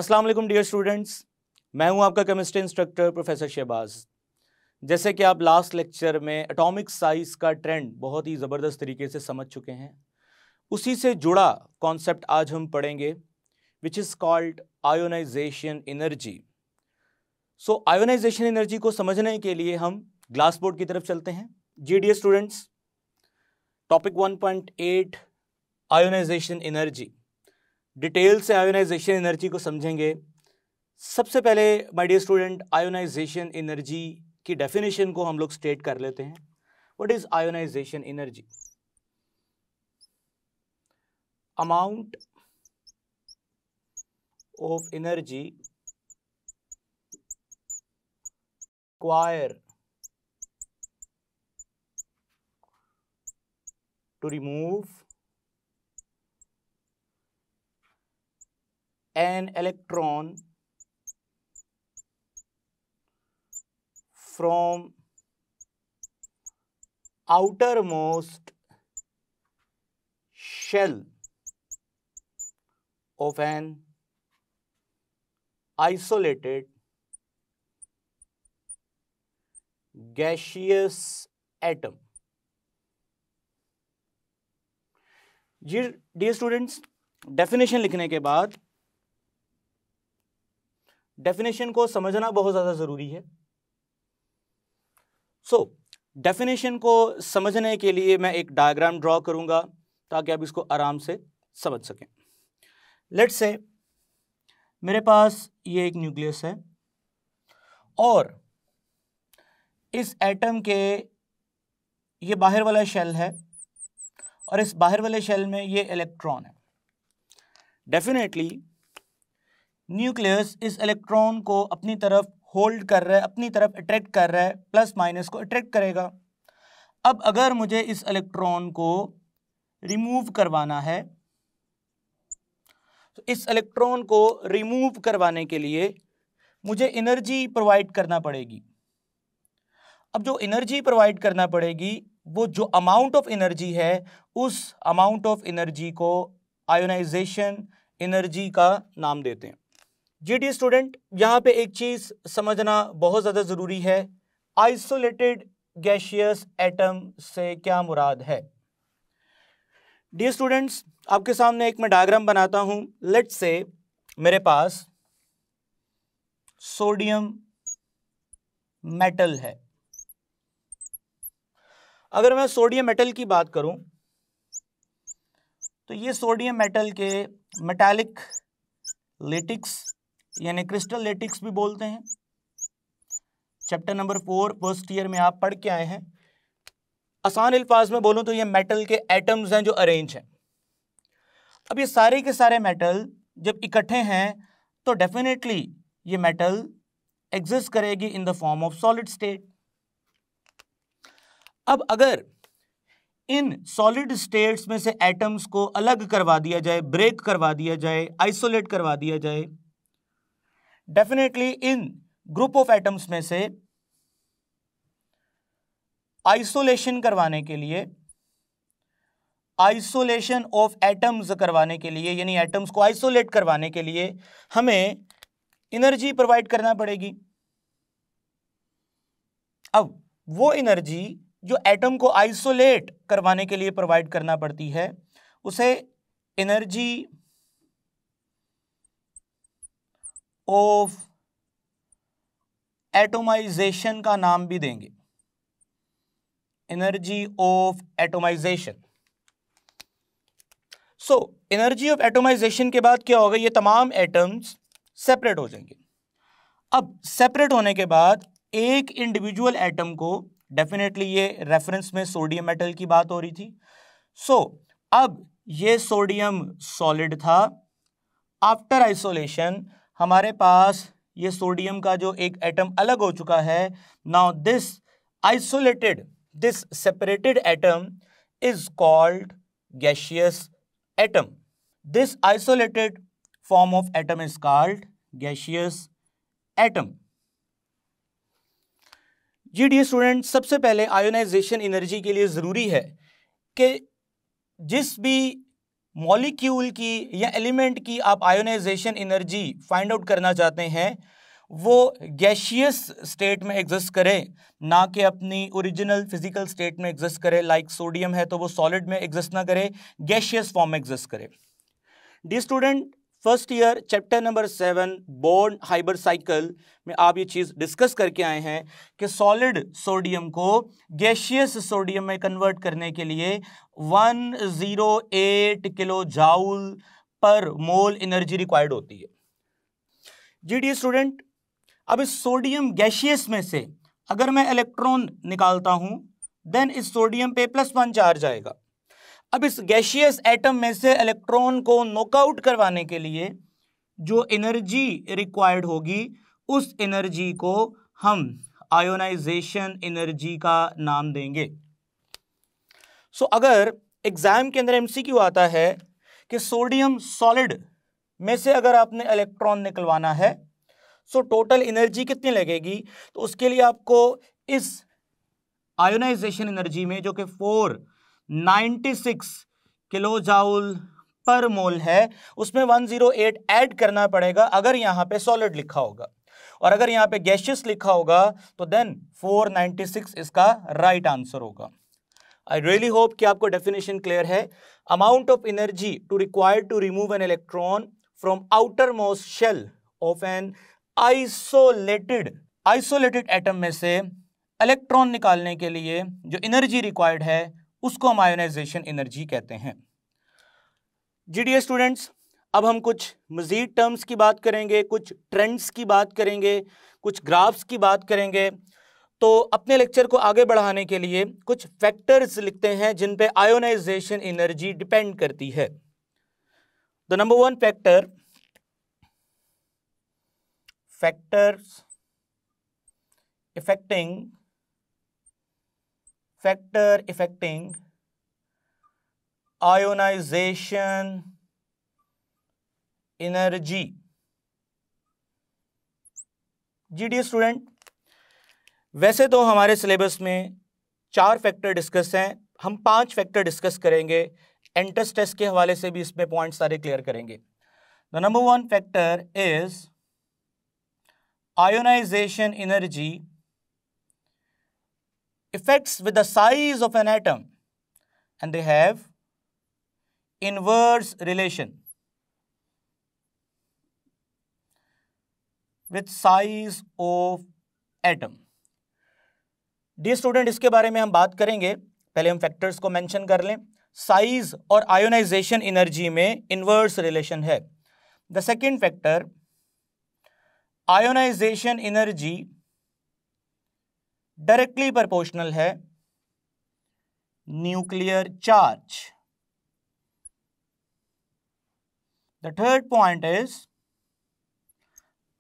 अस्सलाम वालेकुम dear students, मैं हूं आपका केमिस्ट्री इंस्ट्रक्टर प्रोफेसर शहबाज। जैसे कि आप लास्ट लेक्चर में एटॉमिक साइज का ट्रेंड बहुत ही ज़बरदस्त तरीके से समझ चुके हैं, उसी से जुड़ा कॉन्सेप्ट आज हम पढ़ेंगे which is called ionisation energy. So ionisation energy को समझने के लिए हम ग्लास बोर्ड की तरफ चलते हैं। जी dear students, topic 1.8 ionization energy, detail से आयोनाइजेशन एनर्जी को समझेंगे। सबसे पहले my dear student, ionisation energy की डेफिनेशन को हम लोग स्टेट कर लेते हैं। What is ionization energy? Amount of energy required to remove an electron from outermost shell of an isolated gaseous atom. Dear students, definition लिखने के बाद डेफिनेशन को समझना बहुत ज़्यादा ज़रूरी है। डेफिनेशन को समझने के लिए मैं एक डायग्राम ड्रॉ करूंगा ताकि आप इसको आराम से समझ सकें। लेट्स से मेरे पास ये एक न्यूक्लियस है और इस एटम के ये बाहर वाला शेल है और इस बाहर वाले शेल में ये इलेक्ट्रॉन है। डेफिनेटली न्यूक्लियस इस इलेक्ट्रॉन को अपनी तरफ होल्ड कर रहा है, अपनी तरफ अट्रैक्ट कर रहा है, प्लस माइनस को अट्रैक्ट करेगा। अब अगर मुझे इस इलेक्ट्रॉन को रिमूव करवाना है तो इस इलेक्ट्रॉन को रिमूव करवाने के लिए मुझे एनर्जी प्रोवाइड करना पड़ेगी। अब जो एनर्जी प्रोवाइड करना पड़ेगी, वो जो अमाउंट ऑफ एनर्जी है, उस अमाउंट ऑफ एनर्जी को आयोनाइजेशन एनर्जी का नाम देते हैं। जी डी स्टूडेंट, यहाँ पे एक चीज समझना बहुत ज्यादा जरूरी है। आइसोलेटेड गैसियस एटम से क्या मुराद है? डियर स्टूडेंट्स, आपके सामने एक मैं डायग्राम बनाता हूं। लेट्स से मेरे पास सोडियम मेटल है। अगर मैं सोडियम मेटल की बात करूं तो ये सोडियम मेटल के मेटालिक लेटिक्स यानी क्रिस्टल लेटिक्स भी बोलते हैं। चैप्टर नंबर 4 फर्स्ट ईयर में आप पढ़ के आए हैं। आसान अल्फाज में बोलूं तो ये मेटल के एटम्स हैं जो अरेंज हैं। अब ये सारे के सारे मेटल जब इकट्ठे हैं तो डेफिनेटली ये मेटल एग्जिस्ट करेगी in the form of solid state. अब अगर इन सॉलिड स्टेट्स में से एटम्स को अलग करवा दिया जाए, ब्रेक करवा दिया जाए, आइसोलेट करवा दिया जाए, definitely in group of atoms में से आइसोलेशन करवाने के लिए, आइसोलेशन ऑफ एटम्स करवाने के लिए, यानी एटम्स को आइसोलेट करवाने के लिए हमें एनर्जी प्रोवाइड करना पड़ेगी। अब वो एनर्जी जो एटम को आइसोलेट करवाने के लिए प्रोवाइड करना पड़ती है, उसे एनर्जी ऑफ एटोमाइजेशन का नाम भी देंगे। Energy of atomization. Energy of atomization के बाद क्या होगा? ये तमाम एटम्स सेपरेट हो जाएंगे। अब सेपरेट होने के बाद एक इंडिविजुअल एटम को, डेफिनेटली ये रेफरेंस में सोडियम मेटल की बात हो रही थी। अब ये सोडियम सॉलिड था। आफ्टर आइसोलेशन हमारे पास ये सोडियम का जो एक एटम अलग हो चुका है। Now this isolated, this separated atom is called gaseous atom. This isolated form of atom is called gaseous atom. जी डियर स्टूडेंट, सबसे पहले आयोनाइजेशन एनर्जी के लिए ज़रूरी है कि जिस भी मॉलिक्यूल की या एलिमेंट की आप आयोनाइजेशन एनर्जी फाइंड आउट करना चाहते हैं, वो गैशियस स्टेट में एग्जिस्ट करे, ना कि अपनी ओरिजिनल फिजिकल स्टेट में एग्जिस्ट करे। लाइक सोडियम है तो वो सॉलिड में एग्जिस्ट ना करे, गैशियस फॉर्म में एग्जिस्ट करे। Dear student, first year chapter number 7 born-Haber cycle में आप ये चीज डिस्कस करके आए हैं कि सॉलिड सोडियम को गैशियस सोडियम में कन्वर्ट करने के लिए 108 किलो जाउल पर मोल एनर्जी रिक्वायर्ड होती है। जी डी स्टूडेंट, अब इस सोडियम गैशियस में से अगर मैं इलेक्ट्रॉन निकालता हूं, देन इस सोडियम पे +1 चार्ज आएगा। अब इस गैशियस एटम में से इलेक्ट्रॉन को नॉकआउट करवाने के लिए जो एनर्जी रिक्वायर्ड होगी, उस एनर्जी को हम आयोनाइजेशन एनर्जी का नाम देंगे। सो अगर एग्जाम के अंदर एमसीक्यू आता है कि सोडियम सॉलिड में से अगर आपने इलेक्ट्रॉन निकलवाना है, सो टोटल एनर्जी कितनी लगेगी, तो उसके लिए आपको इस आयोनाइजेशन एनर्जी में जो कि 496 किलो जाउल पर मोल है, उसमें 108 ऐड करना पड़ेगा अगर यहां पे सॉलिड लिखा होगा, और अगर यहां पे गैशियस लिखा होगा तो देन 496 इसका राइट आंसर होगा। आई रियली होप कि आपको डेफिनेशन क्लियर है। Amount of energy to required to remove an electron from outermost shell of an isolated atom में से इलेक्ट्रॉन निकालने के लिए जो एनर्जी रिक्वायर्ड है, उसको हम आयोनाइजेशन एनर्जी कहते हैं। जीडीए स्टूडेंट्स, अब हम कुछ मजीद टर्म्स की बात करेंगे, कुछ ट्रेंड्स की बात करेंगे, कुछ ग्राफ्स की बात करेंगे। तो अपने लेक्चर को आगे बढ़ाने के लिए कुछ फैक्टर्स लिखते हैं जिन पे आयोनाइजेशन एनर्जी डिपेंड करती है। The number 1 factor, factors affecting ionization energy। GDA student, वैसे तो हमारे सिलेबस में 4 फैक्टर डिस्कस हैं, हम 5 फैक्टर डिस्कस करेंगे। एंट्रेंस टेस्ट के हवाले से भी इसमें पॉइंट सारे क्लियर करेंगे। The number 1 factor is ionization energy affects with the size of an atom, and they have inverse relation with size of atom। Dear student, इसके बारे में हम बात करेंगे, पहले हम फैक्टर्स को मेंशन कर लें। साइज और आयोनाइजेशन एनर्जी में इनवर्स रिलेशन है। The second factor, ionization energy directly proportional है nuclear charge. The third point is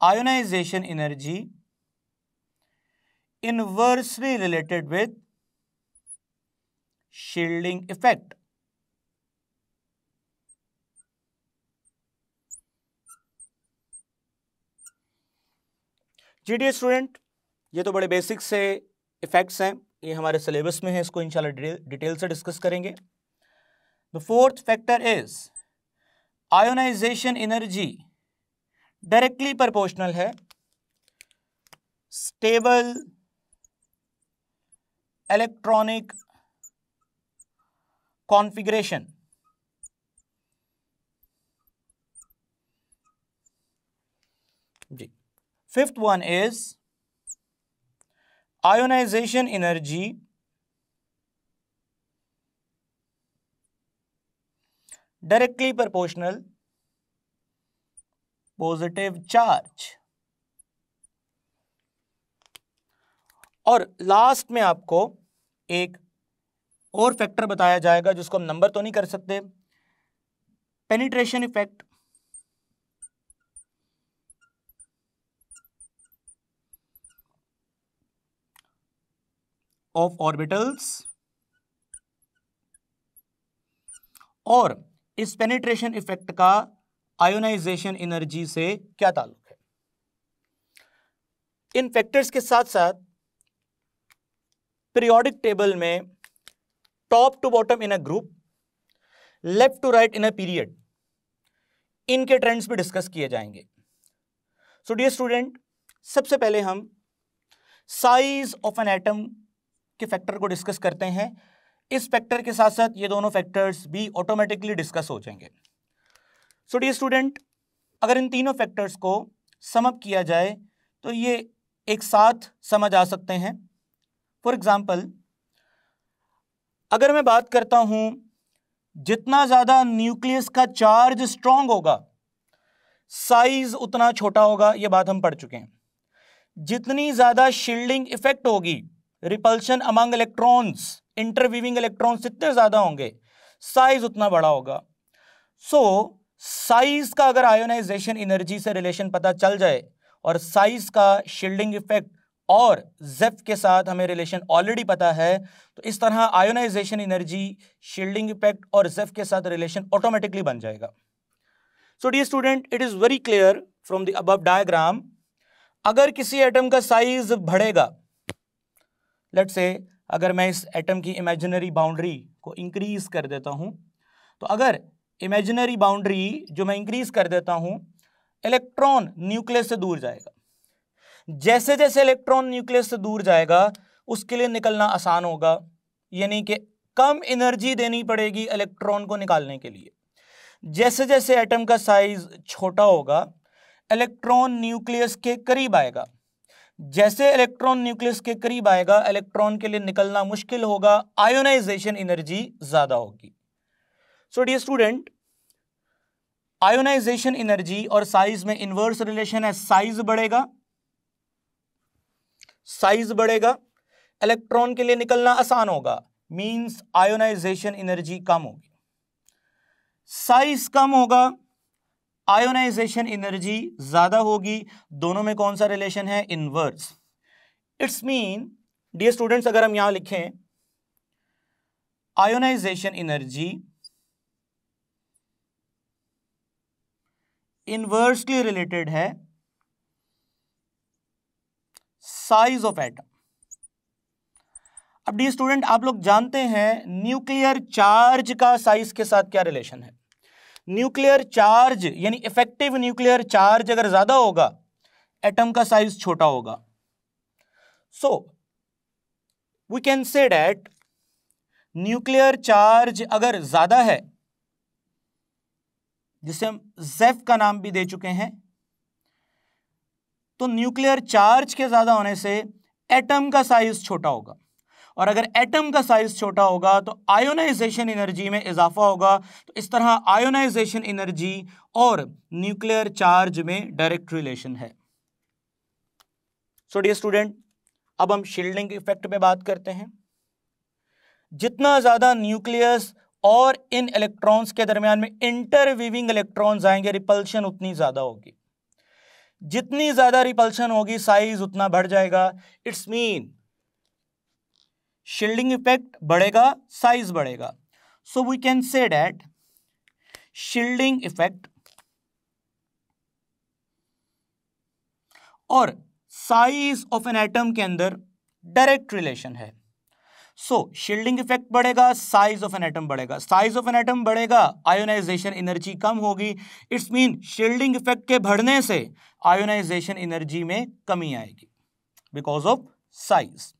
ionization energy inversely related with shielding effect. जीडीए स्टूडेंट, ये तो बड़े बेसिक से इफेक्ट्स हैं, ये हमारे सिलेबस में है, इसको इंशाल्लाह डिटेल से डिस्कस करेंगे। The fourth factor is ionization energy directly proportional है स्टेबल इलेक्ट्रॉनिक कॉन्फ़िगरेशन। जी, fifth one is ionization energy directly proportional positive charge. और लास्ट में आपको एक और फैक्टर बताया जाएगा जिसको हम नंबर तो नहीं कर सकते, पेनिट्रेशन इफेक्ट ऑफ ऑर्बिटल्स। और इस पेनिट्रेशन इफेक्ट का आयोनाइजेशन एनर्जी से क्या ताल्लुक है। इन फैक्टर्स के साथ साथ पीरियोडिक टेबल में top to bottom in a group left to right in a period, इनके ट्रेंड्स भी डिस्कस किए जाएंगे। सो डियर स्टूडेंट, सबसे पहले हम साइज ऑफ एन एटम के फैक्टर को डिस्कस करते हैं। इस फैक्टर के साथ साथ ये दोनों फैक्टर्स भी ऑटोमेटिकली डिस्कस हो जाएंगे। सो डियर स्टूडेंट, अगर इन तीनों फैक्टर्स को सम अप किया जाए तो ये एक साथ समझ आ सकते हैं। फॉर एग्जाम्पल, अगर मैं बात करता हूं, जितना ज्यादा न्यूक्लियस का चार्ज स्ट्रांग होगा साइज उतना छोटा होगा, यह बात हम पढ़ चुके हैं। जितनी ज्यादा शील्डिंग इफेक्ट होगी, रिपल्शन अमंग इलेक्ट्रॉन्स, इंटरवीविंग इलेक्ट्रॉन्स जितने ज्यादा होंगे, साइज उतना बड़ा होगा। सो साइज का अगर आयोनाइजेशन एनर्जी से रिलेशन पता चल जाए और साइज का शील्डिंग इफेक्ट और जेफ के साथ हमें रिलेशन ऑलरेडी पता है, तो इस तरह आयोनाइजेशन एनर्जी, शील्डिंग इफेक्ट और जेफ के साथ रिलेशन ऑटोमेटिकली बन जाएगा। So dear student, it is very clear from the above diagram, अगर किसी एटम का साइज बढ़ेगा, लेट्स से अगर मैं इस एटम की इमेजिनरी बाउंड्री को इंक्रीज कर देता हूं, तो अगर इमेजिनरी बाउंड्री जो मैं इंक्रीज कर देता हूं, इलेक्ट्रॉन न्यूक्लियस से दूर जाएगा। जैसे जैसे इलेक्ट्रॉन न्यूक्लियस से दूर जाएगा उसके लिए निकलना आसान होगा, यानी कि कम एनर्जी देनी पड़ेगी इलेक्ट्रॉन को निकालने के लिए। जैसे जैसे एटम का साइज छोटा होगा, इलेक्ट्रॉन न्यूक्लियस के करीब आएगा। जैसे इलेक्ट्रॉन न्यूक्लियस के करीब आएगा, इलेक्ट्रॉन के लिए निकलना मुश्किल होगा, आयोनाइजेशन एनर्जी ज्यादा होगी। So dear student, ionisation energy और साइज में इनवर्स रिलेशन है। साइज बढ़ेगा, इलेक्ट्रॉन के लिए निकलना आसान होगा, मींस आयोनाइजेशन एनर्जी कम होगी। साइज कम होगा, आयोनाइजेशन एनर्जी ज्यादा होगी। दोनों में कौन सा रिलेशन है? Inverse. It's mean dear students, अगर हम यहां लिखें आयोनाइजेशन एनर्जी इनवर्सली रिलेटेड है साइज ऑफ एटम। अब डियर स्टूडेंट, आप लोग जानते हैं न्यूक्लियर चार्ज का साइज के साथ क्या रिलेशन है। न्यूक्लियर चार्ज यानी इफेक्टिव न्यूक्लियर चार्ज अगर ज्यादा होगा, एटम का साइज छोटा होगा। So we can say that nuclear charge अगर ज्यादा है, जिसे हम जेफ का नाम भी दे चुके हैं, तो न्यूक्लियर चार्ज के ज्यादा होने से एटम का साइज छोटा होगा, और अगर एटम का साइज छोटा होगा तो आयोनाइजेशन एनर्जी में इजाफा होगा। तो इस तरह आयोनाइजेशन एनर्जी और न्यूक्लियर चार्ज में डायरेक्ट रिलेशन है। सो डियर स्टूडेंट, अब हम शील्डिंग इफेक्ट पे बात करते हैं। जितना ज्यादा न्यूक्लियस और इन इलेक्ट्रॉन्स के दरमियान में इंटरवीविंग इलेक्ट्रॉन्स आएंगे, रिपल्शन उतनी ज्यादा होगी। जितनी ज्यादा रिपल्शन होगी, साइज उतना बढ़ जाएगा। इट्स मीन शील्डिंग इफेक्ट बढ़ेगा, साइज बढ़ेगा। So we can say that shielding effect और साइज ऑफ एन एटम के अंदर डायरेक्ट रिलेशन है। सो शील्डिंग इफेक्ट बढ़ेगा, साइज ऑफ एन एटम बढ़ेगा। साइज ऑफ एन एटम बढ़ेगा, आयोनाइजेशन एनर्जी कम होगी। इट्स मीन शील्डिंग इफेक्ट के बढ़ने से आयोनाइजेशन एनर्जी में कमी आएगी बिकॉज ऑफ साइज।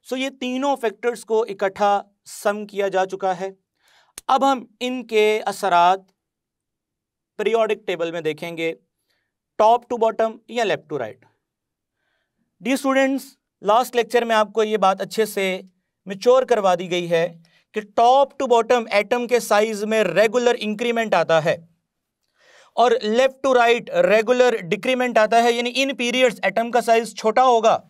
सो ये तीनों फैक्टर्स को इकट्ठा सम किया जा चुका है। अब हम इनके असरात पीरियोडिक टेबल में देखेंगे, टॉप टू बॉटम या left to right. Dear students, last lecture में आपको ये बात अच्छे से मैच्योर करवा दी गई है कि टॉप टू बॉटम एटम के साइज में रेगुलर इंक्रीमेंट आता है और left to right regular decrement आता है, यानी इन पीरियड्स एटम का साइज छोटा होगा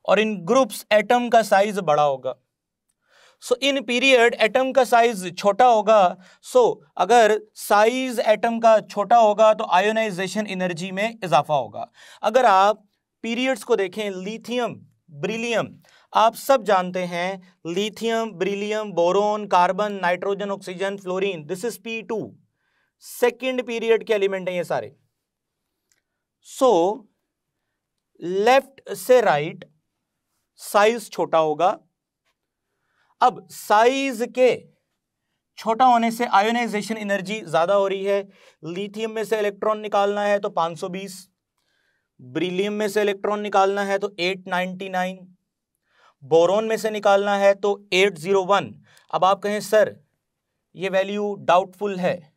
और इन ग्रुप्स एटम का साइज बड़ा होगा। सो इन पीरियड एटम का साइज छोटा होगा। सो अगर साइज एटम का छोटा होगा तो आयोनाइजेशन एनर्जी में इजाफा होगा। अगर आप पीरियड्स को देखें, लिथियम, बेरिलियम, आप सब जानते हैं lithium, beryllium, boron, carbon, nitrogen, oxygen, fluorine, this is P2, second period के एलिमेंट हैं ये सारे। सो लेफ्ट से राइट साइज छोटा होगा। अब साइज के छोटा होने से आयोनाइजेशन एनर्जी ज्यादा हो रही है। लिथियम में से इलेक्ट्रॉन निकालना है तो 520, ब्रिलियम में से इलेक्ट्रॉन निकालना है तो 899, बोरोन में से निकालना है तो 801। अब आप कहें सर ये वैल्यू डाउटफुल है,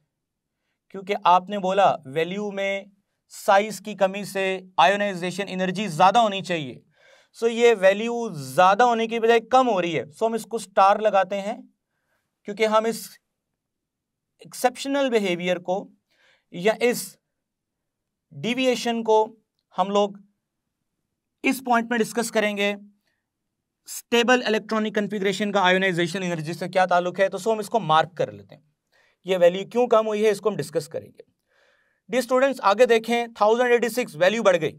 क्योंकि आपने बोला वैल्यू में साइज की कमी से आयोनाइजेशन एनर्जी ज्यादा होनी चाहिए। सो ये वैल्यू ज्यादा होने की बजाय कम हो रही है, सो हम इसको स्टार लगाते हैं, क्योंकि हम इस एक्सेप्शनल बिहेवियर को या इस डिविएशन को हम लोग इस पॉइंट में डिस्कस करेंगे। स्टेबल इलेक्ट्रॉनिक कॉन्फ़िगरेशन का आयोनाइजेशन एनर्जी से क्या ताल्लुक है, तो सो हम इसको मार्क कर लेते हैं। ये वैल्यू क्यों कम हुई है इसको हम डिस्कस करेंगे। डियर स्टूडेंट्स आगे देखें, 1086 वैल्यू बढ़ गई,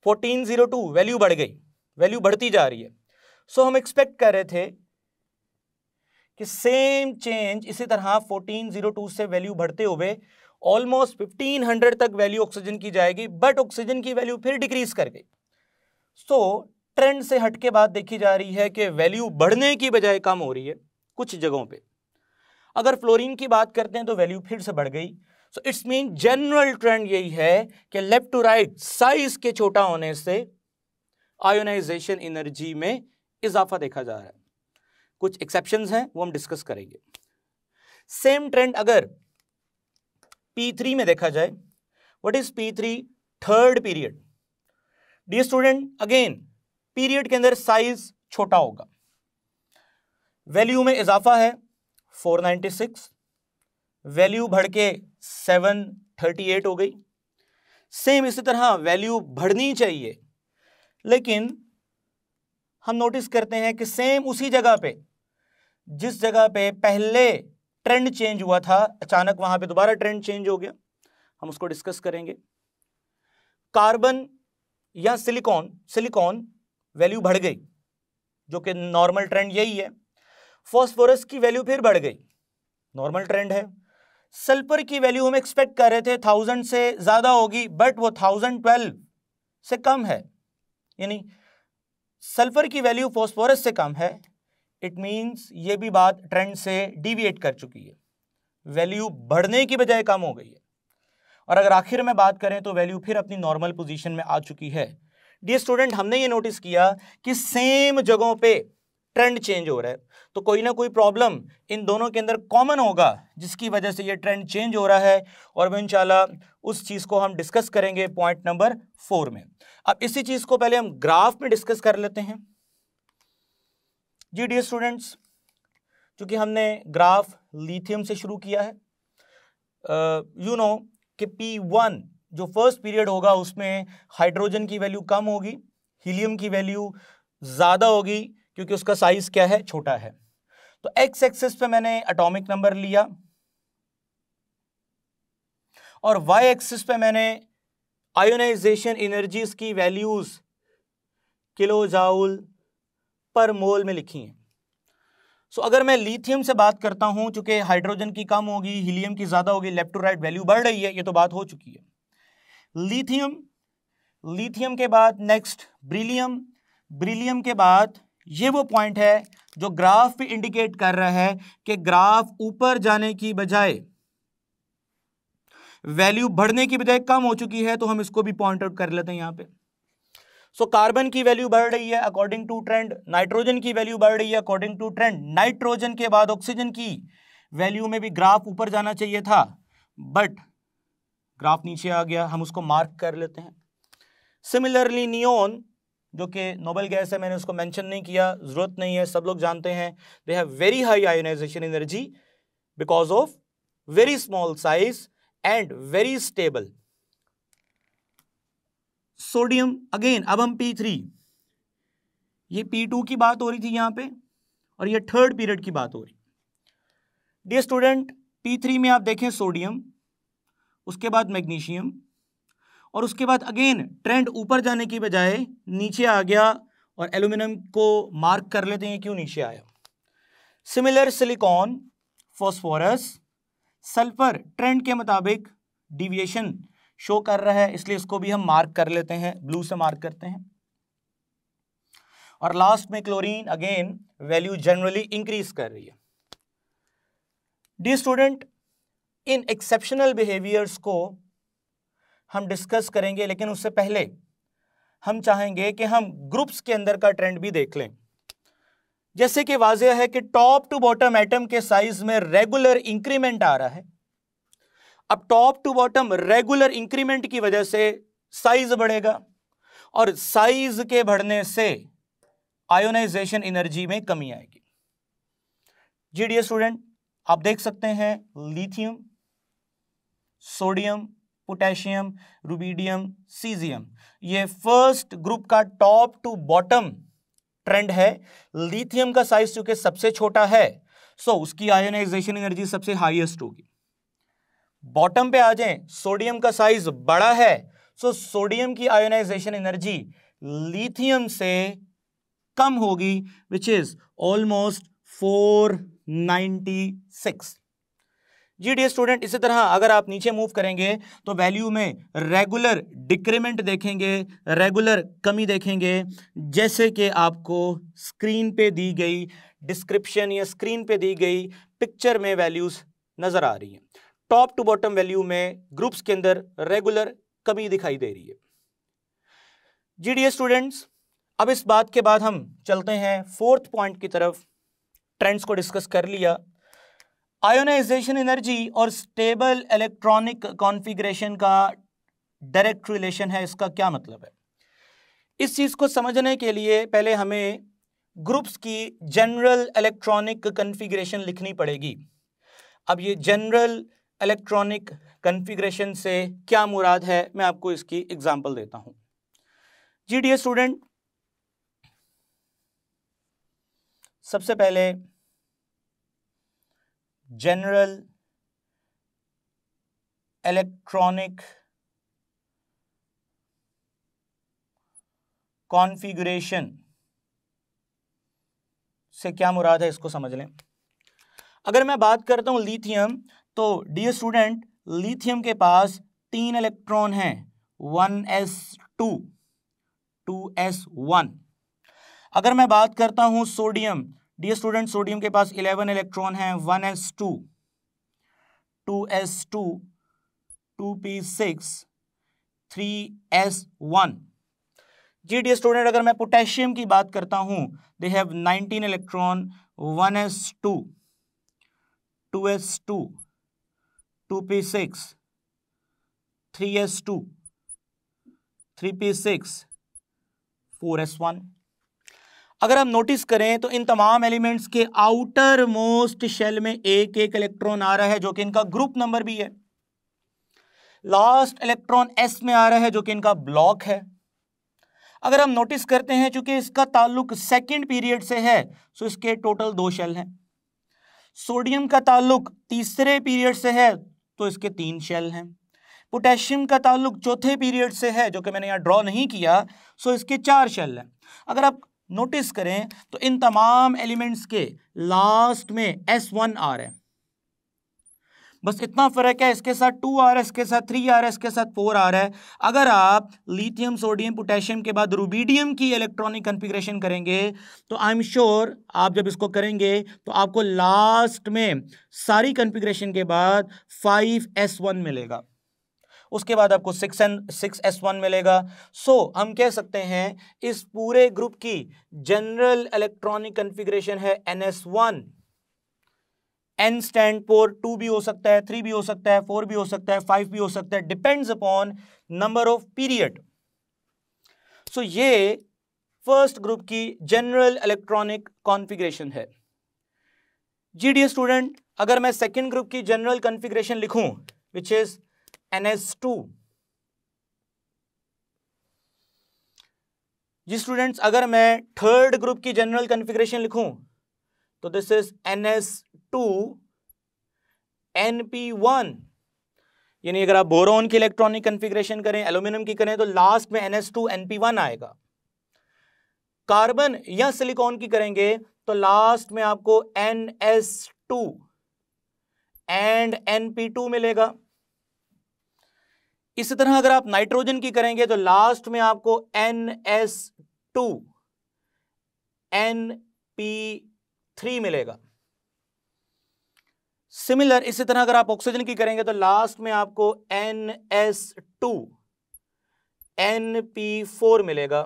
1402 वैल्यू बढ़ गई, वैल्यू बढ़ती जा रही है। सो हम एक्सपेक्ट कर रहे थे कि सेम चेंज इसी तरह 1402 से वैल्यू बढ़ते हुए ऑलमोस्ट 1500 तक वैल्यू ऑक्सीजन की जाएगी, बट ऑक्सीजन की वैल्यू फिर डिक्रीज कर गई। सो ट्रेंड से हट के बात देखी जा रही है कि वैल्यू बढ़ने की बजाय कम हो रही है कुछ जगहों पे। अगर फ्लोरीन की बात करते हैं तो वैल्यू फिर से बढ़ गई। So it's mean general trend यही है कि लेफ्ट टू राइट साइज के छोटा होने से आयोनाइजेशन एनर्जी में इजाफा देखा जा रहा है। कुछ एक्सेप्शंस हैं वो हम डिस्कस करेंगे। सेम ट्रेंड अगर P3 में देखा जाए, what is P3? Third period. Dear student again period के अंदर साइज छोटा होगा, वैल्यू में इजाफा है 496, वैल्यू बढ़ के 738 हो गई। सेम इसी तरह वैल्यू बढ़नी चाहिए, लेकिन हम नोटिस करते हैं कि सेम उसी जगह पे जिस जगह पे पहले ट्रेंड चेंज हुआ था, अचानक वहां पे दोबारा ट्रेंड चेंज हो गया। हम उसको डिस्कस करेंगे। कार्बन या सिलिकॉन वैल्यू बढ़ गई, जो कि नॉर्मल ट्रेंड यही है। फास्फोरस की वैल्यू फिर बढ़ गई, नॉर्मल ट्रेंड है। सल्फर की वैल्यू हम एक्सपेक्ट कर रहे थे 1000 से ज्यादा होगी, बट वो 1012 से कम है, यानी सल्फर की वैल्यू फास्फोरस से कम है। इट मींस ये भी बात ट्रेंड से डिविएट कर चुकी है, वैल्यू बढ़ने की बजाय कम हो गई है। और अगर आखिर में बात करें तो वैल्यू फिर अपनी नॉर्मल पोजीशन में आ चुकी है। डियर स्टूडेंट हमने ये नोटिस किया कि सेम जगहों पे ट्रेंड चेंज हो रहा है, तो कोई ना कोई प्रॉब्लम इन दोनों के अंदर कॉमन होगा जिसकी वजह से ये ट्रेंड चेंज हो रहा है, और इंशाल्लाह उस चीज को हम डिस्कस करेंगे पॉइंट नंबर 4 में। अब इसी चीज को पहले हम ग्राफ में डिस्कस कर लेते हैं। जी डियर स्टूडेंट्स, क्योंकि हमने ग्राफ लिथियम से शुरू किया है, यू नो कि P1 जो फर्स्ट पीरियड होगा उसमें हाइड्रोजन की वैल्यू कम होगी, हीलियम की वैल्यू ज्यादा होगी, क्योंकि उसका साइज क्या है, छोटा है। तो एक्स एक्सिस पे मैंने एटॉमिक नंबर लिया और वाई एक्सिस पे मैंने आयोनाइजेशन एनर्जीज की वैल्यूज किलो जाउल पर मोल में लिखी हैं। सो अगर मैं लिथियम से बात करता हूं, चूंकि हाइड्रोजन की कम होगी, हीलियम की ज्यादा होगी, लेफ्ट टू राइट वैल्यू बढ़ रही है, ये तो बात हो चुकी है। लिथियम के बाद नेक्स्ट ब्रिलियम के बाद ये वो पॉइंट है जो ग्राफ पे इंडिकेट कर रहा है कि ग्राफ ऊपर जाने की बजाय वैल्यू बढ़ने की बजाय कम हो चुकी है, तो हम इसको भी पॉइंट आउट कर लेते हैं यहां पे। सो कार्बन की वैल्यू बढ़ रही है अकॉर्डिंग टू ट्रेंड, नाइट्रोजन की वैल्यू बढ़ रही है अकॉर्डिंग टू ट्रेंड। नाइट्रोजन के बाद ऑक्सीजन की वैल्यू में भी ग्राफ ऊपर जाना चाहिए था, बट ग्राफ नीचे आ गया, हम उसको मार्क कर लेते हैं। सिमिलरली नियोन जो कि नोबल गैस है, मैंने उसको मेंशन नहीं किया, जरूरत नहीं है, सब लोग जानते हैं। They have very high ionisation energy because of very small size and very stable. Sodium again, अब हम P3, ये P2 की बात हो रही थी यहां पे, और ये थर्ड पीरियड की बात हो रही। डियर स्टूडेंट P3 में आप देखें सोडियम, उसके बाद मैग्नीशियम, और उसके बाद अगेन ट्रेंड ऊपर जाने की बजाय नीचे आ गया, और एल्यूमिनियम को मार्क कर लेते हैं क्यों नीचे आया। Similar silicon, phosphorus, sulphur trend के मुताबिक डिविएशन शो कर रहा है, इसलिए इसको भी हम मार्क कर लेते हैं, ब्लू से मार्क करते हैं। और लास्ट में chlorine, again value generally increase कर रही है। डियर स्टूडेंट, इन एक्सेप्शनल बिहेवियर्स को हम डिस्कस करेंगे, लेकिन उससे पहले हम चाहेंगे कि हम ग्रुप्स के अंदर का ट्रेंड भी देख लें। जैसे कि वाज़ेह है कि टॉप टू बॉटम एटम के साइज में रेगुलर इंक्रीमेंट आ रहा है। अब top to bottom regular increment की वजह से साइज बढ़ेगा और साइज के बढ़ने से आयोनाइजेशन एनर्जी में कमी आएगी। जी डियर स्टूडेंट, आप देख सकते हैं lithium, sodium, potassium, rubidium, caesium, ये फर्स्ट ग्रुप का टॉप टू बॉटम ट्रेंड है। लिथियम का साइज चूंकि सबसे छोटा है, सो उसकी आयोनाइजेशन एनर्जी सबसे हाईएस्ट होगी। बॉटम पे आ जाएं, सोडियम का साइज बड़ा है, सो सोडियम की आयोनाइजेशन एनर्जी लिथियम से कम होगी, विच इज ऑलमोस्ट 496। जी डियर स्टूडेंट, इसी तरह अगर आप नीचे मूव करेंगे तो वैल्यू में रेगुलर डिक्रीमेंट देखेंगे, रेगुलर कमी देखेंगे, जैसे कि आपको स्क्रीन पे दी गई डिस्क्रिप्शन या स्क्रीन पे दी गई पिक्चर में वैल्यूज नजर आ रही हैं। टॉप टू बॉटम वैल्यू में ग्रुप्स के अंदर रेगुलर कमी दिखाई दे रही है। जी डियर स्टूडेंट्स, अब इस बात के बाद हम चलते हैं फोर्थ पॉइंट की तरफ। ट्रेंड्स को डिस्कस कर लिया, आयोनाइजेशन एनर्जी और स्टेबल इलेक्ट्रॉनिक कॉन्फ़िगरेशन का डायरेक्ट रिलेशन है। इसका क्या मतलब है? इस चीज को समझने के लिए पहले हमें ग्रुप्स की जनरल इलेक्ट्रॉनिक कॉन्फ़िगरेशन लिखनी पड़ेगी। अब ये जनरल इलेक्ट्रॉनिक कॉन्फ़िगरेशन से क्या मुराद है, मैं आपको इसकी एग्जांपल देता हूं। जी डियर स्टूडेंट, सबसे पहले जनरल इलेक्ट्रॉनिक कॉन्फ़िगरेशन से क्या मुराद है, इसको समझ लें। अगर मैं बात करता हूं लिथियम, तो डियर स्टूडेंट, लिथियम के पास 3 इलेक्ट्रॉन हैं, 1s2, 2s1। अगर मैं बात करता हूं सोडियम, डियर स्टूडेंट, सोडियम के पास 11 इलेक्ट्रॉन हैं, 1s2, 2s2, 2p6, 3s1। जी डियर स्टूडेंट, अगर मैं पोटेशियम की बात करता हूं, they have 19 electron, 1s2, 2s2, 2p6, 3s2, 3p6, 4s1। अगर हम नोटिस करें तो इन तमाम एलिमेंट्स के आउटर मोस्ट शेल में एक एक इलेक्ट्रॉन आ रहा है, जो कि इनका ग्रुप नंबर भी है। लास्ट इलेक्ट्रॉन s में आ रहा है, जो कि इनका ब्लॉक है। अगर हम नोटिस करते हैं, चूंकि इसका ताल्लुक सेकंड पीरियड से है, सो इसके टोटल 2 शेल हैं। सोडियम का ताल्लुक तीसरे पीरियड से है, तो इसके 3 शेल हैं। पोटेशियम का ताल्लुक चौथे पीरियड से है, जो कि मैंने यहां ड्रॉ नहीं किया, सो इसके 4 शेल हैं। अगर आप नोटिस करें तो इन तमाम एलिमेंट्स के लास्ट में s1 आ रहा है, बस इतना फर्क है, इसके साथ 2 आ रहा है, इसके साथ 3 आ रहा है, इसके साथ 4 आ रहा है। अगर आप लिथियम, सोडियम, पोटेशियम के बाद रुबिडियम की इलेक्ट्रॉनिक कॉन्फ़िगरेशन करेंगे, तो आई एम श्योर आप जब इसको करेंगे तो आपको लास्ट में सारी कॉन्फ़िगरेशन के बाद 5s1 मिलेगा, उसके बाद आपको 6s1 मिलेगा। सो हम कह सकते हैं इस पूरे ग्रुप की जनरल इलेक्ट्रॉनिक कॉन्फ़िगरेशन है ns1। n स्टैंड फॉर 2 भी हो सकता है, 3 भी हो सकता है, 4 भी हो सकता है, 5 भी हो सकता है, depends upon number of period. So ये फर्स्ट ग्रुप की जनरल इलेक्ट्रॉनिक कॉन्फ़िगरेशन है। जी डियर स्टूडेंट, अगर मैं सेकंड ग्रुप की जनरल कॉन्फ़िगरेशन लिखूं, विच इज ns2। जी स्टूडेंट्स, अगर मैं थर्ड ग्रुप की जनरल कॉन्फ़िगरेशन लिखूं, तो दिस इज ns2 np1। यानी अगर आप बोरोन की इलेक्ट्रॉनिक कॉन्फ़िगरेशन करें, एल्यूमिनियम की करें, तो लास्ट में ns2 np1 आएगा। कार्बन या सिलिकॉन की करेंगे तो लास्ट में आपको ns2 एंड np2 मिलेगा। इसी तरह अगर आप नाइट्रोजन की करेंगे तो लास्ट में आपको ns2 np3 मिलेगा। सिमिलर इसी तरह अगर आप ऑक्सीजन की करेंगे तो लास्ट में आपको NS2 NP4 मिलेगा।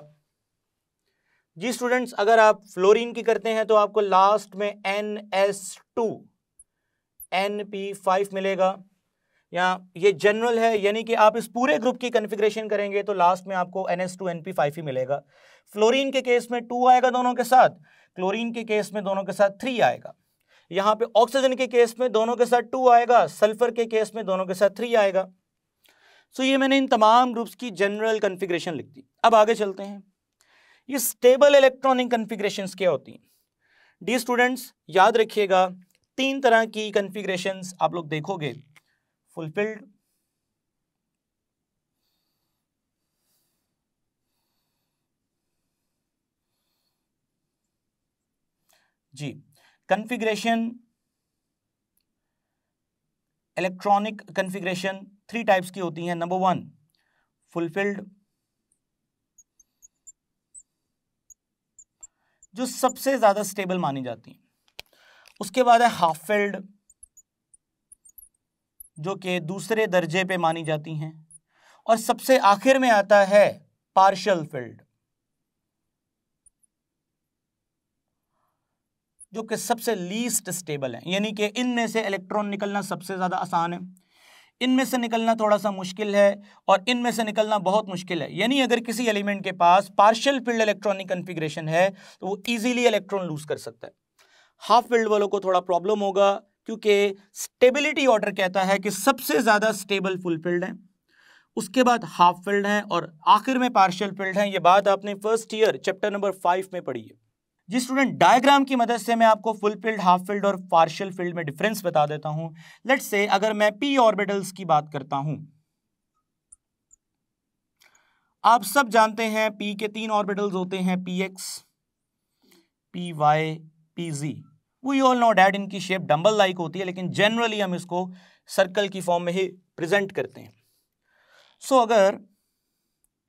जी स्टूडेंट्स, अगर आप फ्लोरीन की करते हैं तो आपको लास्ट में NS2 NP5 मिलेगा। या ये जनरल है, यानी कि आप इस पूरे ग्रुप की कॉन्फ़िगरेशन करेंगे तो लास्ट में आपको NS2 NP5 ही मिलेगा। फ्लोरीन के केस में 2 आएगा दोनों के साथ, क्लोरीन के केस में दोनों के साथ 3 आएगा। यहाँ पे ऑक्सीजन के केस में दोनों के साथ 2 आएगा, सल्फर के केस में दोनों के साथ 3 आएगा। सो ये मैंने इन तमाम ग्रुप्स की जनरल कॉन्फ़िगरेशन लिख दी। अब आगे चलते हैं, ये स्टेबल इलेक्ट्रॉनिक कॉन्फ़िगरेशंस क्या होती हैं। डी स्टूडेंट्स, याद रखिएगा 3 तरह की कॉन्फ़िगरेशंस आप लोग देखोगे, फुलफिल्ड, जी कॉन्फ़िगरेशन, इलेक्ट्रॉनिक कॉन्फ़िगरेशन 3 टाइप्स की होती हैं। नंबर 1 फुलफिल्ड, जो सबसे ज्यादा स्टेबल मानी जाती है। उसके बाद है हाफ फिल्ड, जो कि दूसरे दर्जे पे मानी जाती हैं। और सबसे आखिर में आता है पार्शियल फिल्ड, जो कि सबसे लीस्ट स्टेबल है, यानी कि इनमें से इलेक्ट्रॉन निकलना सबसे ज्यादा आसान है, इनमें से निकलना थोड़ा सा मुश्किल है, और इनमें से निकलना बहुत मुश्किल है। यानी अगर किसी एलिमेंट के पास पार्शियल फील्ड इलेक्ट्रॉनिक कॉन्फ़िगरेशन है तो वो इजीली इलेक्ट्रॉन लूज कर सकता है। हाफ फील्ड वालों को थोड़ा प्रॉब्लम होगा, क्योंकि स्टेबिलिटी ऑर्डर कहता है कि सबसे ज्यादा स्टेबल फुल फील्ड है, उसके बाद हाफ फील्ड है, और आखिर में पार्शियल फील्ड है। ये बात आपने फर्स्ट ईयर चैप्टर नंबर 5 में पढ़ी है। जी स्टूडेंट, डायग्राम की मदद से मैं आपको फुल फील्ड, हाफ फील्ड और पार्शियल फील्ड में डिफरेंस बता देता हूं। लेट्स से अगर मैं p ऑर्बिटल्स की बात करता हूं, आप सब जानते हैं p के 3 ऑर्बिटल्स होते हैं, px, py, pz। We all know that इनकी शेप डंबल लाइक होती है, लेकिन जनरली हम इसको सर्कल की फॉर्म में ही प्रेजेंट करते हैं। सो अगर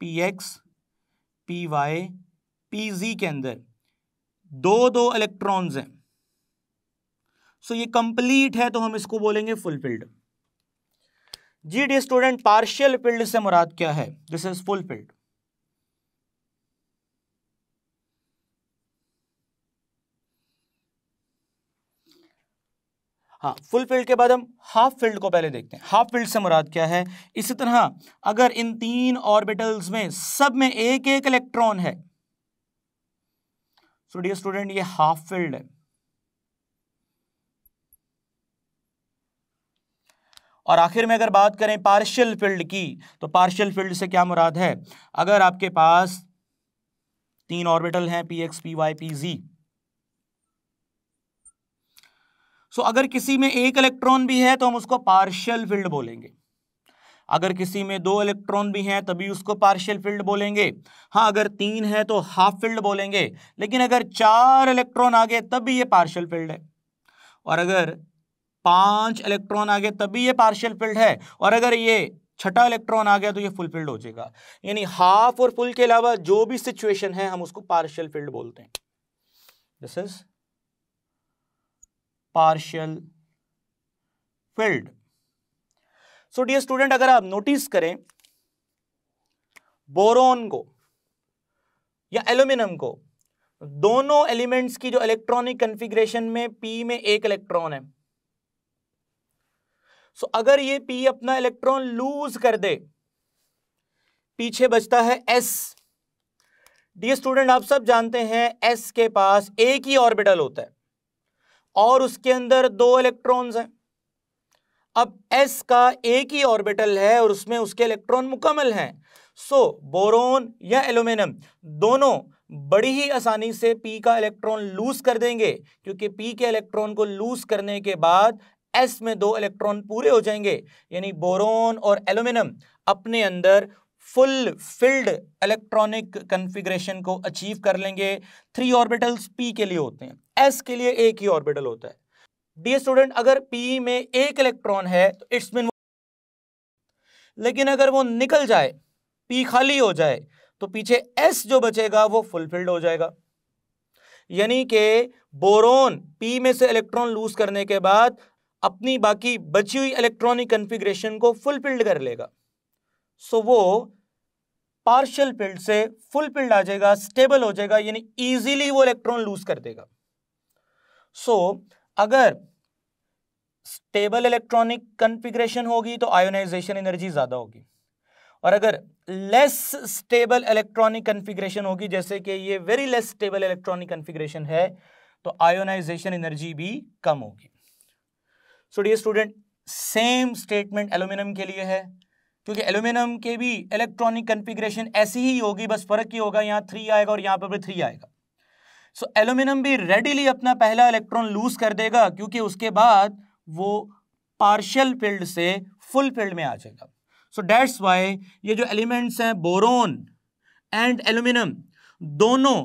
px, py, pz के अंदर 2 इलेक्ट्रॉन्स हैं, सो ये कंप्लीट है, तो हम इसको बोलेंगे full field. G dear student, partial field से मुराद क्या है? This is full field. हाँ, फुल फील्ड के बाद हम हाफ फील्ड को पहले देखते हैं। हाफ फील्ड से मुराद क्या है? इसी तरह अगर इन 3 ऑर्बिटल्स में सब में एक एक इलेक्ट्रॉन है, सो डियर स्टूडेंट ये हाफ फील्ड है। और आखिर में अगर बात करें पार्शियल फील्ड की, तो पार्शियल फील्ड से क्या मुराद है? अगर आपके पास 3 ऑर्बिटल हैं, px, py, pz, सो अगर किसी में एक इलेक्ट्रॉन भी है तो हम उसको पार्शियल फील्ड बोलेंगे। अगर किसी में 2 इलेक्ट्रॉन भी हैं तभी उसको पार्शियल फील्ड बोलेंगे। हाँ, अगर 3 है तो हाफ फील्ड बोलेंगे, लेकिन अगर 4 इलेक्ट्रॉन आ गए तब भी ये पार्शियल फील्ड है, और अगर 5 इलेक्ट्रॉन आ गए तब भी ये पार्शियल फील्ड है, और अगर ये छठा इलेक्ट्रॉन आ गया तो ये फुल फील्ड हो जाएगा। यानी हाफ और फुल के अलावा जो भी सिचुएशन है हम उसको पार्शियल फील्ड बोलते हैं। This is partial field. So dear student, अगर आप नोटिस करें बोरोन को या एल्यूमिनियम को, दोनों एलिमेंट्स की जो इलेक्ट्रॉनिक कॉन्फ़िगरेशन में p में एक इलेक्ट्रॉन है, सो अगर ये p अपना इलेक्ट्रॉन लूज कर दे, पीछे बचता है s। डियर स्टूडेंट, आप सब जानते हैं s के पास एक ही ऑर्बिटल होता है और उसके अंदर 2 इलेक्ट्रॉन्स हैं। अब s का एक ही ऑर्बिटल है और उसमें उसके इलेक्ट्रॉन मुकम्मल हैं। सो बोरोन या एल्यूमिनियम दोनों बड़ी ही आसानी से p का इलेक्ट्रॉन लूज कर देंगे, क्योंकि p के इलेक्ट्रॉन को लूज करने के बाद s में 2 इलेक्ट्रॉन पूरे हो जाएंगे। यानी बोरोन और एल्यूमिनियम अपने अंदर फुल फिल्ड इलेक्ट्रॉनिक कॉन्फ़िगरेशन को अचीव कर लेंगे। 3 ऑर्बिटल्स p के लिए होते हैं, s के लिए एक ही ऑर्बिटल होता है। डियर स्टूडेंट, अगर p में एक इलेक्ट्रॉन है तो इट्स मीन, लेकिन अगर वो निकल जाए, p खाली हो जाए, तो पीछे s जो बचेगा वो फुलफिल्ड हो जाएगा। यानी कि बोरोन p में से इलेक्ट्रॉन लूज करने के बाद अपनी बाकी बची हुई इलेक्ट्रॉनिक कन्फिग्रेशन को फुलफिल्ड कर लेगा। सो वो पार्शियल फिल्ड से फुल फिल्ड आ जाएगा, स्टेबल हो जाएगा, यानी इजीली वो इलेक्ट्रॉन लूज कर देगा। सो अगर स्टेबल इलेक्ट्रॉनिक कन्फिग्रेशन होगी तो आयोनाइजेशन एनर्जी ज्यादा होगी, और अगर लेस स्टेबल इलेक्ट्रॉनिक कन्फिग्रेशन होगी, जैसे कि ये very less stable electronic configuration है, तो आयोनाइजेशन एनर्जी भी कम होगी। So dear student, same statement aluminium के लिए है, क्योंकि एल्यूमिनियम के भी इलेक्ट्रॉनिक कन्फिग्रेशन ऐसी ही होगी, बस फर्क ये होगा यहाँ 3 आएगा और यहाँ पर भी 3 आएगा। सो एल्यूमिनियम भी रेडिली अपना पहला इलेक्ट्रॉन लूज कर देगा, क्योंकि उसके बाद वो पार्शियल फील्ड से फुल फील्ड में आ जाएगा। सो दैट्स व्हाई ये जो एलिमेंट्स हैं बोरोन एंड एल्यूमिनियम दोनों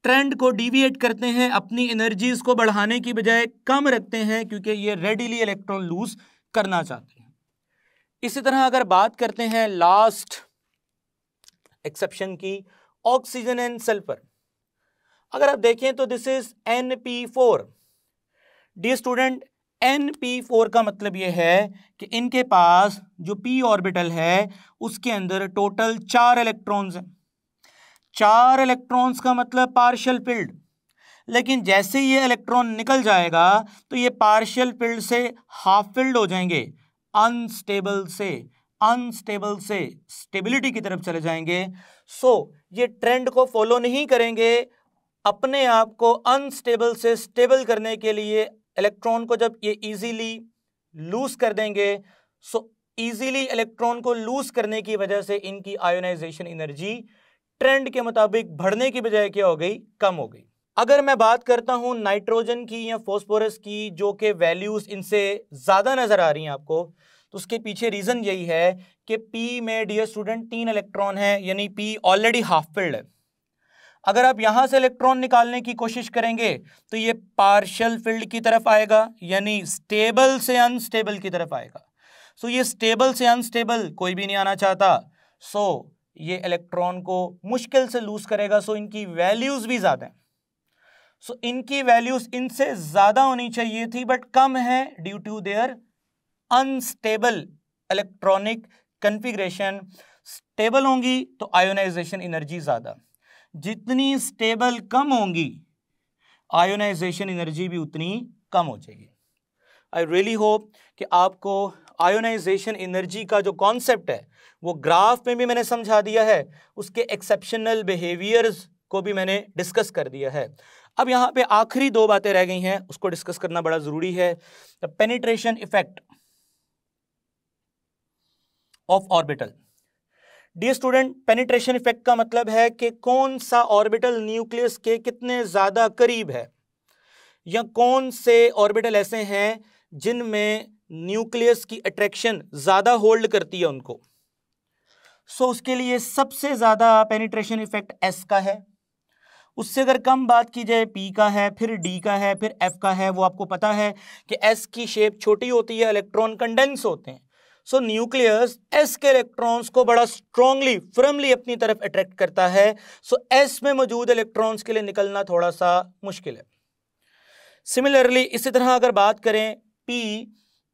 ट्रेंड को डिविएट करते हैं, अपनी एनर्जीज को बढ़ाने की बजाय कम रखते हैं, क्योंकि ये रेडिली इलेक्ट्रॉन लूज करना चाहते हैं। इसी तरह अगर बात करते हैं लास्ट एक्सेप्शन की, ऑक्सीजन एंड सल्फर, अगर आप देखें तो this is Np4। Dear student, Np4 का मतलब यह है कि इनके पास जो p ऑर्बिटल है उसके अंदर टोटल 4 इलेक्ट्रॉन्स हैं। 4 इलेक्ट्रॉन्स का मतलब पार्शियल फील्ड, लेकिन जैसे ही ये इलेक्ट्रॉन निकल जाएगा तो ये पार्शियल फील्ड से हाफ फील्ड हो जाएंगे, अनस्टेबल से स्टेबिलिटी की तरफ चले जाएंगे। सो ये ट्रेंड को फॉलो नहीं करेंगे, अपने आप को अनस्टेबल से स्टेबल करने के लिए इलेक्ट्रॉन को जब ये इजीली लूज कर देंगे, सो इजीली इलेक्ट्रॉन को लूज करने की वजह से इनकी आयोनाइजेशन एनर्जी ट्रेंड के मुताबिक बढ़ने की बजाय क्या हो गई, कम हो गई। अगर मैं बात करता हूं नाइट्रोजन की या फॉस्फोरस की, जो कि वैल्यूज इनसे ज्यादा नजर आ रही हैं आपको, तो उसके पीछे रीजन यही है कि P में डियर स्टूडेंट 3 इलेक्ट्रॉन है, यानी P ऑलरेडी हाफ फिल्ड है। अगर आप यहां से इलेक्ट्रॉन निकालने की कोशिश करेंगे तो ये पार्शियल फील्ड की तरफ आएगा, यानी स्टेबल से अनस्टेबल की तरफ आएगा। सो ये स्टेबल से अनस्टेबल कोई भी नहीं आना चाहता, सो ये इलेक्ट्रॉन को मुश्किल से लूज करेगा। सो इनकी वैल्यूज भी ज्यादा हैं। सो इनकी वैल्यूज इनसे ज्यादा होनी चाहिए थी, बट कम है due to their unstable electronic configuration. Stable होंगी तो आयोनाइजेशन एनर्जी ज्यादा, जितनी स्टेबल कम होंगी आयोनाइजेशन एनर्जी भी उतनी कम हो जाएगी। आई रियली होप कि आपको आयोनाइजेशन एनर्जी का जो कॉन्सेप्ट है वो ग्राफ में भी मैंने समझा दिया है, उसके एक्सेप्शनल बिहेवियर्स को भी मैंने डिस्कस कर दिया है। अब यहाँ पे आखिरी 2 बातें रह गई हैं, उसको डिस्कस करना बड़ा जरूरी है। The penetration effect of orbital. Dear student, penetration effect का मतलब है कि कौन सा ऑर्बिटल न्यूक्लियस के कितने ज्यादा करीब है, या कौन से ऑर्बिटल ऐसे हैं जिनमें न्यूक्लियस की अट्रैक्शन ज्यादा होल्ड करती है उनको। सो उसके लिए सबसे ज्यादा पेनिट्रेशन इफेक्ट S का है। उससे अगर कम बात की जाए P का है, फिर D का है, फिर F का है। वो आपको पता है कि S की शेप छोटी होती है, इलेक्ट्रॉन कंडेंस होते हैं। सो न्यूक्लियस S के इलेक्ट्रॉन्स को बड़ा स्ट्रांगली फर्मली अपनी तरफ अट्रैक्ट करता है। सो S में मौजूद इलेक्ट्रॉन्स के लिए निकलना थोड़ा सा मुश्किल है। सिमिलरली इसी तरह अगर बात करें P,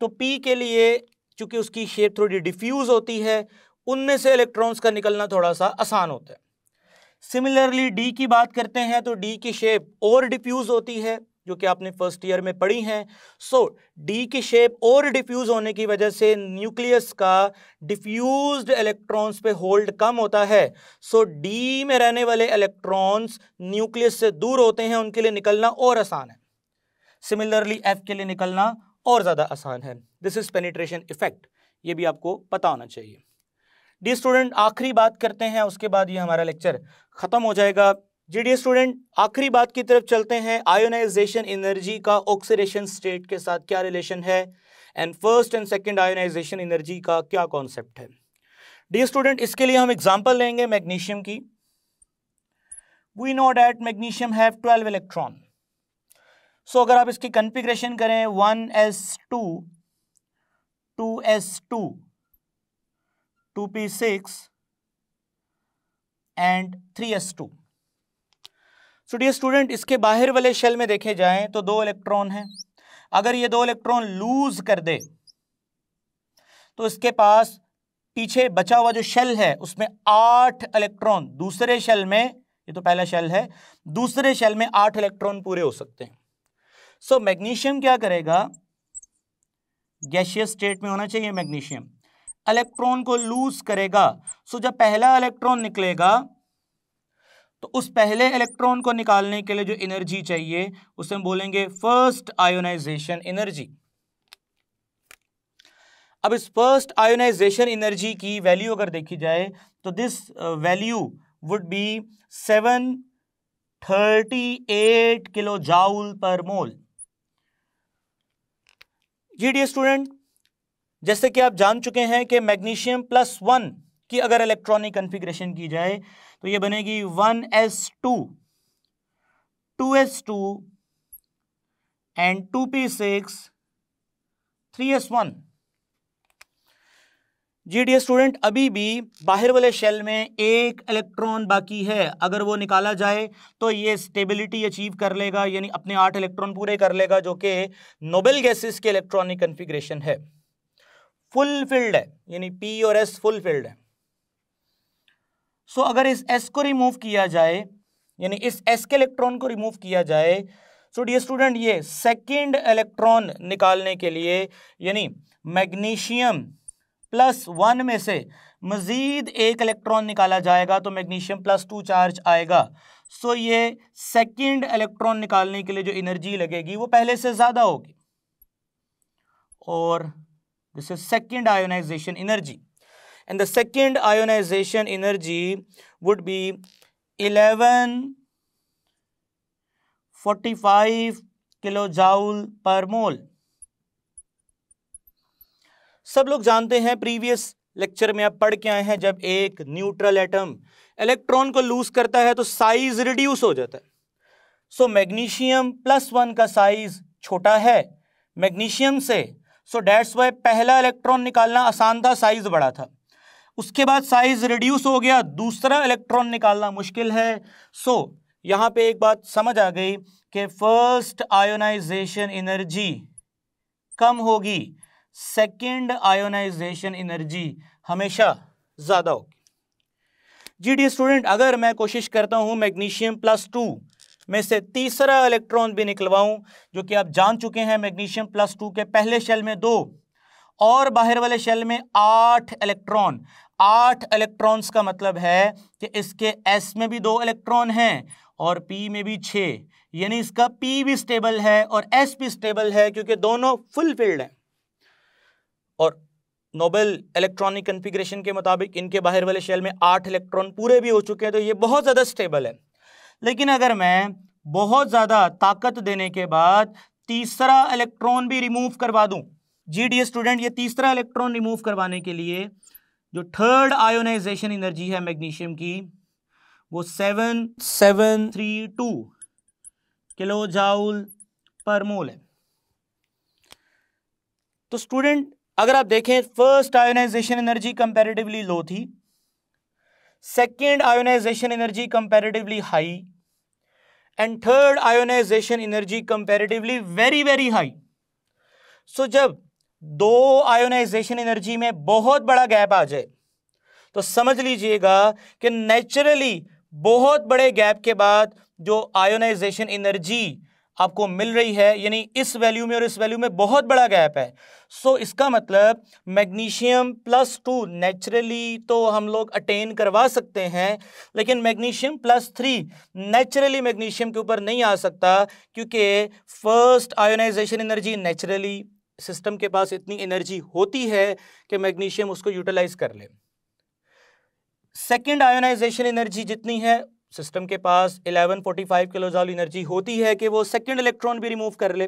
तो P के लिए चूंकि उसकी शेप थोड़ी डिफ्यूज होती है, उनमें से इलेक्ट्रॉन्स का निकलना थोड़ा सा आसान होता है। सिमिलरली D की बात करते हैं तो D की शेप और डिफ्यूज होती है, जो कि आपने फर्स्ट ईयर में पढ़ी हैं। सो D की शेप और डिफ्यूज होने की वजह से न्यूक्लियस का डिफ्यूज्ड इलेक्ट्रॉन्स पे होल्ड कम होता है। सो D में रहने वाले इलेक्ट्रॉन्स न्यूक्लियस से दूर होते हैं, उनके लिए निकलना और आसान है। सिमिलरली F के लिए निकलना और ज्यादा आसान है। दिस इज पेनिट्रेशन इफेक्ट, ये भी आपको पता होना चाहिए। डियर स्टूडेंट, आखिरी बात करते हैं, उसके बाद ये हमारा लेक्चर खत्म हो जाएगा। जी डियर स्टूडेंट, आखिरी बात की तरफ चलते हैं। आयोनाइजेशन एनर्जी का ऑक्सीडेशन स्टेट के साथ क्या रिलेशन है, and first and second ionisation energy का क्या कॉन्सेप्ट है। डियर स्टूडेंट, इसके लिए हम एग्जांपल लेंगे मैग्नीशियम की। We know that magnesium have 12 electron. So अगर आप इसकी कॉन्फ़िगरेशन करें 1s2 2s2 2p6 and 3s2। So dear student, इसके बाहर वाले शेल में देखे जाएं तो 2 इलेक्ट्रॉन हैं। अगर ये 2 इलेक्ट्रॉन लूज कर दे तो इसके पास पीछे बचा हुआ जो शेल है उसमें 8 इलेक्ट्रॉन, दूसरे शेल में, ये तो पहला शेल है, दूसरे शेल में 8 इलेक्ट्रॉन पूरे हो सकते हैं। सो मैग्नीशियम क्या करेगा, गैसियस स्टेट में होना चाहिए मैग्नीशियम, इलेक्ट्रॉन को लूज करेगा। सो जब पहला इलेक्ट्रॉन निकलेगा तो उस पहले इलेक्ट्रॉन को निकालने के लिए जो एनर्जी चाहिए उसे हम बोलेंगे फर्स्ट आयोनाइजेशन एनर्जी। अब इस फर्स्ट आयोनाइजेशन एनर्जी की वैल्यू अगर देखी जाए तो this value would be 738 kilojoule per mole. Ji dear student, जैसे कि आप जान चुके हैं कि मैग्नीशियम +1 की अगर इलेक्ट्रॉनिक कॉन्फ़िगरेशन की जाए तो ये बनेगी 1s2 2s2 and 2p6 3s1। Ji dear student, अभी भी बाहर वाले शेल में एक इलेक्ट्रॉन बाकी है, अगर वो निकाला जाए तो ये स्टेबिलिटी अचीव कर लेगा, यानी अपने 8 इलेक्ट्रॉन पूरे कर लेगा, जो कि नोबेल गैसेस के इलेक्ट्रॉनिक कॉन्फ़िगरेशन है, फुलफिल्ड है, यानी P और S फुलफिल्ड है। सो अगर इस S को रिमूव किया जाए, यानी इस S के इलेक्ट्रॉन को रिमूव किया जाए, सो डियर स्टूडेंट ये सेकेंड इलेक्ट्रॉन निकालने के लिए, यानी मैग्नीशियम +1 में से मजीद एक इलेक्ट्रॉन निकाला जाएगा तो मैग्नीशियम +2 चार्ज आएगा। सो ये सेकेंड इलेक्ट्रॉन निकालने के लिए जो एनर्जी लगेगी वो पहले से ज्यादा होगी, और this is second ionization energy, and the second ionization energy would be 1145 kilojoule per mole। सब लोग जानते हैं, प्रीवियस लेक्चर में आप पढ़ के आए हैं, जब एक न्यूट्रल एटम इलेक्ट्रॉन को लूज करता है तो साइज रिड्यूस हो जाता है। सो मैग्नीशियम +1 का साइज छोटा है मैग्नीशियम से, सो दैट्स वाई पहला इलेक्ट्रॉन निकालना आसान था, साइज बड़ा था। उसके बाद साइज रिड्यूस हो गया, दूसरा इलेक्ट्रॉन निकालना मुश्किल है। सो यहां पे एक बात समझ आ गई कि फर्स्ट आयोनाइजेशन एनर्जी कम होगी, सेकेंड आयोनाइजेशन एनर्जी हमेशा ज्यादा होगी। जी डियर स्टूडेंट, अगर मैं कोशिश करता हूं मैग्नीशियम +2 में से तीसरा इलेक्ट्रॉन भी निकलवाऊं, जो कि आप जान चुके हैं मैग्नीशियम +2 के पहले शेल में 2 और बाहर वाले शेल में 8 इलेक्ट्रॉन, 8 इलेक्ट्रॉन्स का मतलब है कि इसके S में भी 2 इलेक्ट्रॉन हैं और P में भी 6, यानी इसका P भी स्टेबल है और S भी स्टेबल है, क्योंकि दोनों फुलफिल्ड हैं। और नोबेल इलेक्ट्रॉनिक कॉन्फ़िगरेशन के मुताबिक इनके बाहर वाले शेल में 8 इलेक्ट्रॉन पूरे भी हो चुके हैं, तो ये बहुत ज़्यादा स्टेबल है। लेकिन अगर मैं बहुत ज़्यादा ताकत देने के बाद तीसरा इलेक्ट्रॉन भी रिमूव करवा दूं, जी डियर स्टूडेंट, ये तीसरा इलेक्ट्रॉन रिमूव करवाने के लिए जो थर्ड आयोनाइजेशन एनर्जी है मैग्नीशियम की, वो 7732 किलो जाउल पर मोल है। तो स्टूडेंट अगर आप देखें, first ionisation energy comparatively low थी, second ionization energy comparatively high, and third ionization energy comparatively very very high. So जब 2 आयोनाइजेशन एनर्जी में बहुत बड़ा गैप आ जाए तो समझ लीजिएगा कि नेचुरली बहुत बड़े गैप के बाद जो आयोनाइजेशन एनर्जी आपको मिल रही है, यानी इस वैल्यू में और इस वैल्यू में बहुत बड़ा गैप है। सो इसका मतलब मैग्नीशियम +2 नेचुरली तो हम लोग अटेन करवा सकते हैं, लेकिन मैग्नीशियम +3 नेचुरली मैग्नीशियम के ऊपर नहीं आ सकता, क्योंकि first ionisation energy naturally system के पास इतनी एनर्जी होती है कि मैग्नीशियम उसको यूटिलाइज कर ले। सेकेंड आयोनाइजेशन एनर्जी जितनी है, सिस्टम के पास 1145 किलो जूल एनर्जी होती है कि वो सेकेंड इलेक्ट्रॉन भी रिमूव कर ले,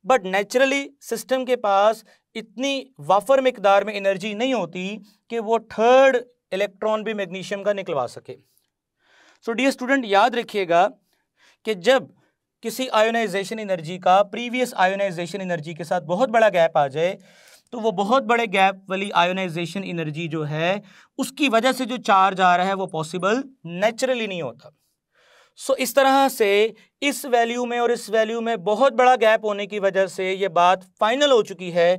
बट नेचुरली सिस्टम के पास इतनी वाफर मिकदार में एनर्जी नहीं होती कि वो थर्ड इलेक्ट्रॉन भी मैग्नीशियम का निकलवा सके। सो डियर स्टूडेंट, याद रखिएगा कि जब किसी आयोनाइजेशन एनर्जी का प्रीवियस आयोनाइजेशन एनर्जी के साथ बहुत बड़ा गैप आ जाए, तो वो बहुत बड़े गैप वाली आयोनाइजेशन एनर्जी जो है उसकी वजह से जो चार्ज आ रहा है वो पॉसिबल नेचुरली नहीं होता। सो इस तरह से इस वैल्यू में और इस वैल्यू में बहुत बड़ा गैप होने की वजह से ये बात फाइनल हो चुकी है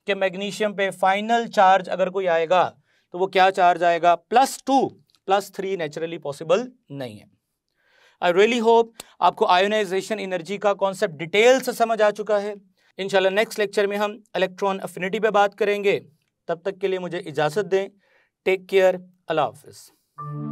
कि मैग्नीशियम पे फाइनल चार्ज अगर कोई आएगा तो वो क्या चार्ज आएगा, +2, +3 नेचुरली पॉसिबल नहीं है। आई रियली होप आपको आयोनाइजेशन एनर्जी का कॉन्सेप्ट डिटेल से समझ आ चुका है। इंशाल्लाह नेक्स्ट लेक्चर में हम इलेक्ट्रॉन अफिनिटी पे बात करेंगे। तब तक के लिए मुझे इजाज़त दें। टेक केयर, अल्लाह हाफिज़।